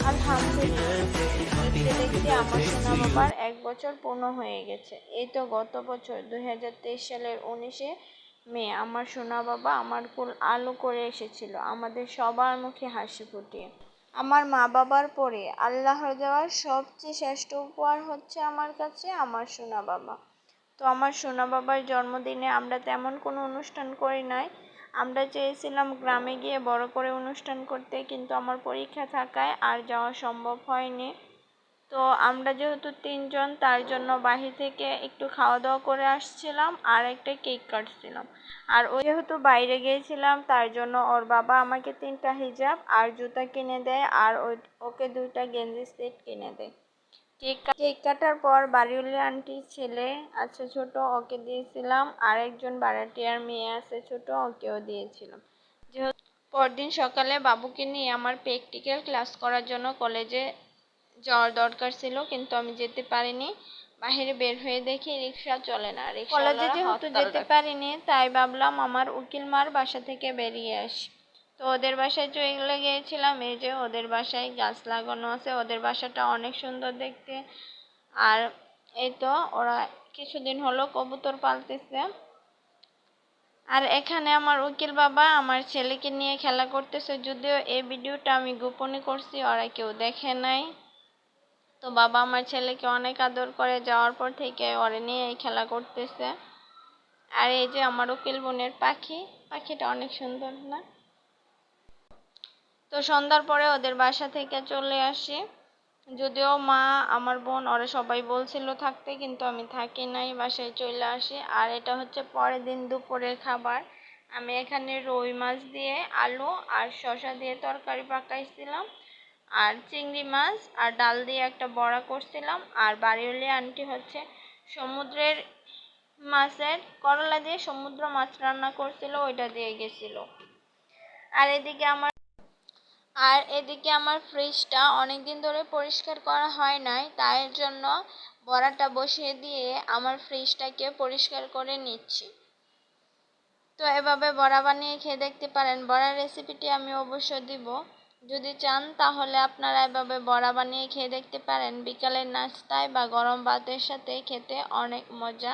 আলহামদুলিল্লাহ, দেখতে দেখতে আমার সোনা বাবার 1 বছর পূর্ণ হয়ে গেছে। এই তো গত বছর 2023 সালের 19শে মে আমার সোনা বাবা আমার কোল আলো করে এসেছিল, আমাদের সবার মুখে হাসি ফুটিয়ে। আমার মা বাবার পরে আল্লাহর দেওয়া সবচেয়ে শ্রেষ্ঠ উপহার হচ্ছে আমার কাছে আমার সোনা বাবা। তো আমার সোনা বাবার জন্মদিনে আমরা তেমন কোনো অনুষ্ঠান করি নাই। আমরা চেয়েছিলাম গ্রামে গিয়ে বড় করে অনুষ্ঠান করতে, কিন্তু আমার পরীক্ষা থাকায় আর যাওয়া সম্ভব হয়নি। তো আমরা যেহেতু 3 জন, তার জন্য বাহির থেকে একটু খাওয়া দাওয়া করে আসছিলাম আর একটা কেক কাটছিলাম। আর ও যেহেতু বাইরে গিয়েছিলাম, তার জন্য ওর বাবা আমাকে 3টা হিজাব আর জুতা কিনে দেয়, আর ওকে 2টা গেঞ্জি সেট কিনে দেয়। কেক কাটার পর বাড়িওয়ালি আন্টির ছেলে আছে ছোট, ওকে দিয়েছিলাম, আর একজন ভাড়াটিয়ার মেয়ে আছে ছোট, ওকেও দিয়েছিলাম। যেহেতু পরদিন সকালে বাবুকে নিয়ে আমার প্র্যাকটিক্যাল ক্লাস করার জন্য কলেজে যাওয়ার দরকার ছিল, কিন্তু আমি যেতে পারিনি। বাহিরে বের হয়ে দেখি রিক্সা চলে না। কলেজে যেহেতু যেতে পারিনি, তাই ভাবলাম আমার উকিল মার বাসা থেকে বেরিয়ে আসি। তো ওদের বাসায় চলে গিয়েছিলাম। এই যে ওদের বাসায় গাছ লাগানো আছে, ওদের বাসাটা অনেক সুন্দর দেখতে। আর এই তো ওরা কিছুদিন হলো কবুতর পালতেছে। আর এখানে আমার উকিল বাবা আমার ছেলেকে নিয়ে খেলা করতেছে, যদিও এই ভিডিওটা আমি গোপনে করছি, ওরা কেউ দেখে নাই। তো বাবা আমার ছেলেকে অনেক আদর করে, যাওয়ার পর থেকে ওরে নিয়ে খেলা করতেছে। আর এই যে আমার উকিল বোনের পাখিটা অনেক সুন্দর না? তো সন্ধ্যার পরে ওদের বাসা থেকে চলে আসি। যদিও মা, আমার বোন, ওরা সবাই বলছিল থাকতে, কিন্তু আমি থাকি নাই, বাসায় চলে আসি। আর এটা হচ্ছে পরের দিন দুপুরের খাবার। আমি এখানে রুই মাছ দিয়ে আলু আর শসা দিয়ে তরকারি পাকাইছিলাম, আর চিংড়ি মাছ আর ডাল দিয়ে একটা বড়া করছিলাম। আর বাড়িওয়ালি আন্টি হচ্ছে সমুদ্রের মাছের করলা দিয়ে সমুদ্র মাছ রান্না করছিল, ওইটা দিয়ে গেছিল। আর এদিকে আমার ফ্রিজটা অনেকদিন ধরে পরিষ্কার করা হয় নাই, তাই জন্য বড়াটা বসিয়ে দিয়ে আমার ফ্রিজটাকে পরিষ্কার করে নিচ্ছি। তো এভাবে বড়া বানিয়ে খেয়ে দেখতে পারেন। বড়ার রেসিপিটি আমি অবশ্যই দিব, যদি চান তাহলে আপনারা এভাবে বড়া বানিয়ে খেয়ে দেখতে পারেন। বিকালের নাস্তায় বা গরম ভাতের সাথে খেতে অনেক মজা।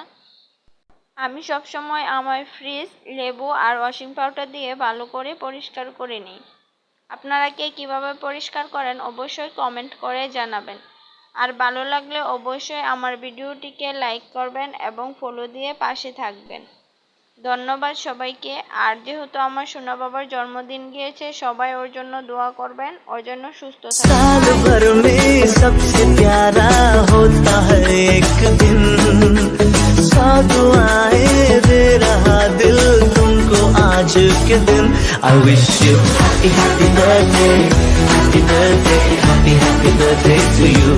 আমি সবসময় আমার ফ্রিজ লেবু আর ওয়াশিং পাউডার দিয়ে ভালো করে পরিষ্কার করে নিই। আপনারা কে কীভাবে পরিষ্কার করেন অবশ্যই কমেন্ট করে জানাবেন। আর ভালো লাগলে অবশ্যই আমার ভিডিওটিকে লাইক করবেন এবং ফলো দিয়ে পাশে থাকবেন। ধন্যবাদ সবাইকে। আর যেহেতু আমার সোনা বাবার জন্মদিন গিয়েছে, সবাই ওর জন্য দোয়া করবেন, ওর জন্য সুস্থ থাকবেন। साल भर में सबसे प्यारा होता है एक दिन, 100 दुआएं दे रहा दिल तुमको आज के दिन। I wish you happy happy birthday, happy birthday, happy happy birthday to you.